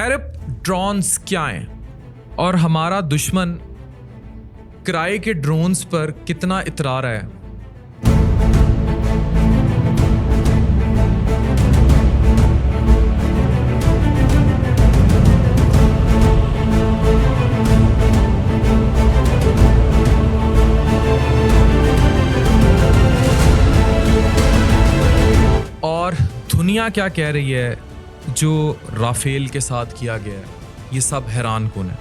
हैरप drones क्या हैं और हमारा दुश्मन किराए के ड्रोन्स पर कितना इतरा रहा है। और दुनिया क्या कह रही है जो राफेल के साथ किया गया है, ये सब हैरान कुन है।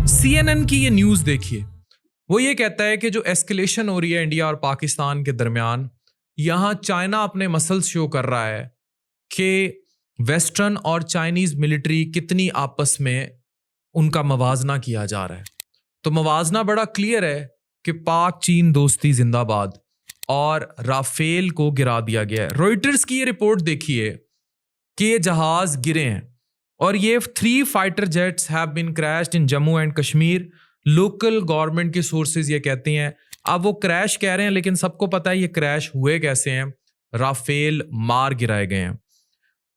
CNN की ये न्यूज़ देखिए, वो ये कहता है कि जो एस्केलेशन हो रही है इंडिया और पाकिस्तान के दरमियान, यहाँ चाइना अपने मसल्स शो कर रहा है कि वेस्टर्न और चाइनीज़ मिलिट्री कितनी आपस में उनका मवाजना किया जा रहा है। तो मवाजना बड़ा क्लियर है कि पाक चीन दोस्ती जिंदाबाद, और राफेल को गिरा दिया गया है। रॉयटर्स की ये रिपोर्ट देखिए कि ये जहाज गिरे हैं और ये 3 fighter jets have been crashed in Jammu and Kashmir. Local government के सोर्सेज ये कहते हैं, अब वो क्रैश कह रहे हैं लेकिन सबको पता है ये क्रैश हुए कैसे हैं। राफेल मार गिराए गए हैं।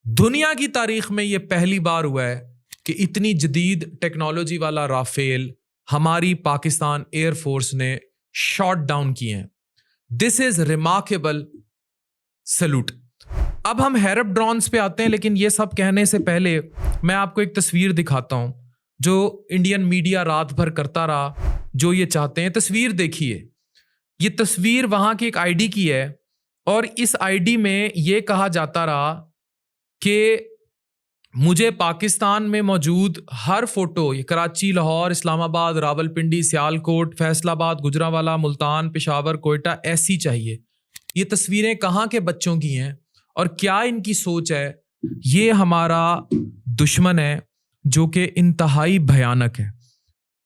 दुनिया की तारीख में ये पहली बार हुआ है कि इतनी जदीद टेक्नोलॉजी वाला राफेल हमारी पाकिस्तान एयर फोर्स ने शॉट डाउन किए हैं। This is remarkable, salute. अब हम हैरप ड्रोन्स पे आते हैं, लेकिन ये सब कहने से पहले मैं आपको एक तस्वीर दिखाता हूं जो इंडियन मीडिया रात भर करता रहा, जो ये चाहते हैं। तस्वीर देखिए, ये तस्वीर वहां की एक आईडी की है और इस आईडी में ये कहा जाता रहा कि मुझे पाकिस्तान में मौजूद हर फोटो, ये कराची, लाहौर, इस्लामाबाद, रावलपिंडी, सियालकोट, फैसलाबाद, गुजरांवाला, मुल्तान, पेशावर, कोयटा ऐसी चाहिए। ये तस्वीरें कहाँ के बच्चों की हैं और क्या इनकी सोच है? ये हमारा दुश्मन है जो कि इंतहाई भयानक है,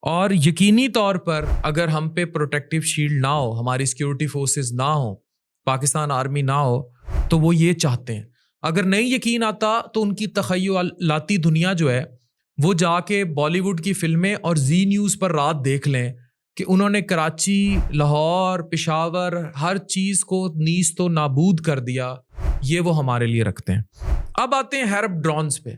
और यकीनी तौर पर अगर हम पे प्रोटेक्टिव शील्ड ना हो, हमारी सिक्योरिटी फोर्सेस ना हो, पाकिस्तान आर्मी ना हो, तो वो ये चाहते हैं। अगर नहीं यकीन आता तो उनकी तखय्युलाती दुनिया जो है वो जाके बॉलीवुड की फिल्में और जी न्यूज़ पर रात देख लें कि उन्होंने कराची, लाहौर, पेशावर, हर चीज़ को नीस तो नाबूद कर दिया। ये वो हमारे लिए रखते हैं। अब आते हैं हैरप ड्रोन्स पे।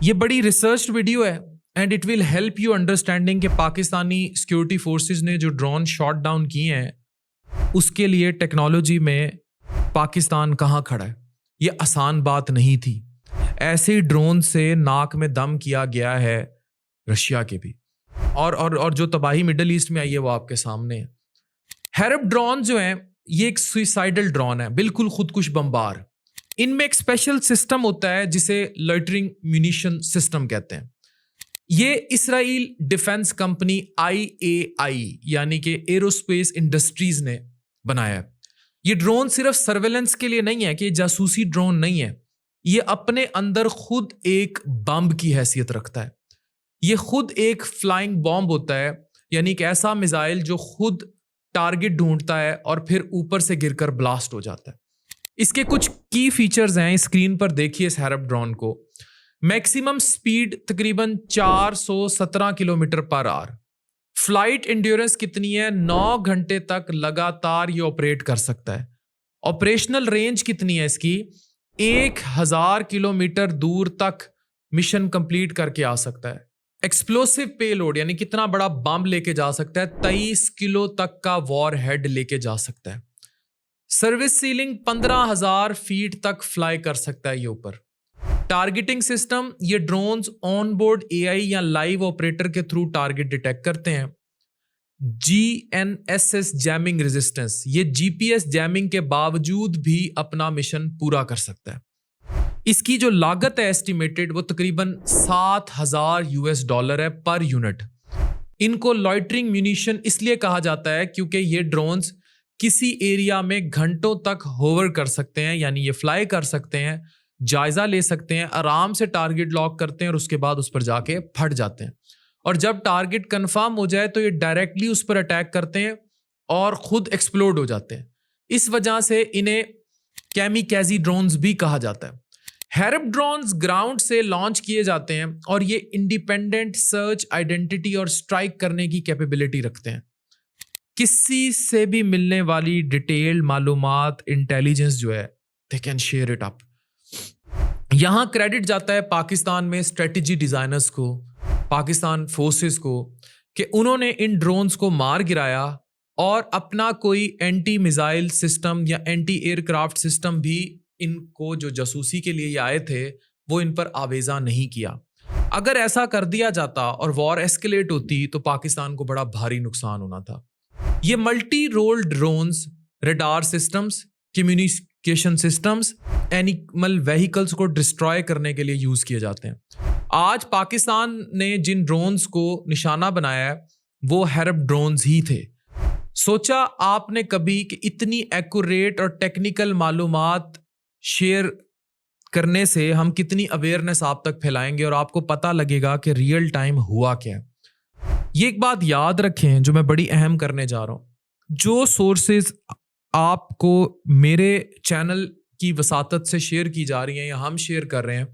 ये बड़ी रिसर्च वीडियो है and it will help you understanding कि पाकिस्तानी सिक्योरिटी फोर्सेस ने जो ड्रोन शॉट डाउन किए हैं उसके लिए टेक्नोलॉजी में पाकिस्तान कहाँ खड़ा है। ये आसान बात नहीं थी। ऐसे ही ड्रोन से नाक में दम किया गया है रशिया के भी, और जो तबाही मिडल ईस्ट में आई है वो आपके सामने है। हैरप ड्रोन जो है ये एक सुइसाइडल ड्रोन है, बिल्कुल खुदकुश बमबार। इनमें एक स्पेशल सिस्टम होता है जिसे लॉइटरिंग म्यूनिशन सिस्टम कहते हैं। ये इसराइल डिफेंस कंपनी IAI यानी कि एरोस्पेस इंडस्ट्रीज ने बनाया है। ये ड्रोन सिर्फ सर्वेलेंस के लिए नहीं है, कि जासूसी ड्रोन नहीं है। ये अपने अंदर खुद एक बम की हैसियत रखता है। ये खुद एक फ्लाइंग बॉम्ब होता है, यानी एक ऐसा मिसाइल जो खुद टारगेट ढूंढता है और फिर ऊपर से गिरकर ब्लास्ट हो जाता है। इसके कुछ की फीचर्स हैं, स्क्रीन पर देखिए इस हैरप ड्रोन को। मैक्सिमम स्पीड तकरीबन 417 kilometre per hour. Flight endurance कितनी है? 9 घंटे तक लगातार ये ऑपरेट कर सकता है। ऑपरेशनल रेंज कितनी है इसकी? 1000 किलोमीटर दूर तक मिशन कंप्लीट करके आ सकता है। एक्सप्लोसिव पेलोड यानी कितना बड़ा बम लेके जा सकता है? 23 किलो तक का वॉर हेड लेके जा सकता है। सर्विस सीलिंग 15,000 फीट तक फ्लाई कर सकता है ये ऊपर। टारगेटिंग सिस्टम, ये ड्रोन्स ऑन बोर्ड AI या लाइव ऑपरेटर के थ्रू टारगेट डिटेक्ट करते हैं। GNSS जैमिंग रेजिस्टेंस, ये GPS जैमिंग के बावजूद भी अपना मिशन पूरा कर सकता है। इसकी जो लागत है एस्टिमेटेड वो तकरीबन $7,000 है पर यूनिट। इनको लॉइटरिंग म्यूनिशन इसलिए कहा जाता है क्योंकि ये ड्रोन्स किसी एरिया में घंटों तक होवर कर सकते हैं, यानी ये फ्लाई कर सकते हैं, जायजा ले सकते हैं, आराम से टारगेट लॉक करते हैं और उसके बाद उस पर जाके फट जाते हैं। और जब टारगेट कंफर्म हो जाए तो ये डायरेक्टली उस पर अटैक करते हैं और खुद एक्सप्लोड हो जाते हैं। इस वजह से इन्हें कैमीकैजी ड्रोन्स भी कहा जाता है। हैरप ड्रोन्स ग्राउंड से लॉन्च किए जाते हैं और ये इंडिपेंडेंट सर्च, आइडेंटिटी और स्ट्राइक करने की कैपेबिलिटी रखते हैं। किसी से भी मिलने वाली डिटेल्ड मालूमात, इंटेलिजेंस जो है, they can share it up. यहाँ क्रेडिट जाता है पाकिस्तान में स्ट्रेटजी डिजाइनर्स को, पाकिस्तान फोर्सेस को, कि उन्होंने इन ड्रोन्स को मार गिराया और अपना कोई एंटी मिसाइल सिस्टम या एंटी एयरक्राफ्ट सिस्टम भी इनको जो जासूसी के लिए ये आए थे वो इन पर आवेजा नहीं किया। अगर ऐसा कर दिया जाता और वॉर एस्केलेट होती तो पाकिस्तान को बड़ा भारी नुकसान होना था। ये multi role drones, radar systems, communication systems, animal vehicles को डिस्ट्रॉय करने के लिए यूज किए जाते हैं। आज पाकिस्तान ने जिन ड्रोन्स को निशाना बनाया है वो हैरप ड्रोन्स ही थे। सोचा आपने कभी कि इतनी एक्यूरेट और टेक्निकल मालूमात शेयर करने से हम कितनी अवेयरनेस आप तक फैलाएंगे और आपको पता लगेगा कि रियल टाइम हुआ क्या है। ये एक बात याद रखें जो मैं बड़ी अहम करने जा रहा हूं। जो सोर्सेज आपको मेरे चैनल की वसातत से शेयर की जा रही हैं या हम शेयर कर रहे हैं,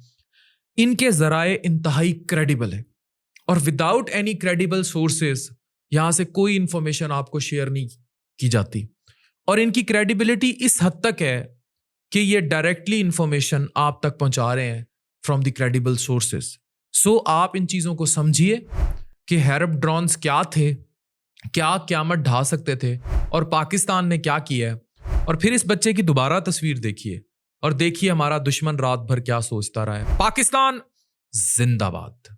इनके जराए इंतहाई क्रेडिबल है और विदाउट एनी क्रेडिबल सोर्सेज यहां से कोई इंफॉर्मेशन आपको शेयर नहीं की जाती। और इनकी क्रेडिबिलिटी इस हद तक है कि ये डायरेक्टली इंफॉर्मेशन आप तक पहुंचा रहे हैं फ्रॉम द क्रेडिबल सोर्सेज। सो आप इन चीज़ों को समझिए कि हैरप ड्रोन्स क्या थे, क्या क़यामत ढा सकते थे और पाकिस्तान ने क्या किया है। और फिर इस बच्चे की दोबारा तस्वीर देखिए और देखिए हमारा दुश्मन रात भर क्या सोचता रहा है। पाकिस्तान जिंदाबाद।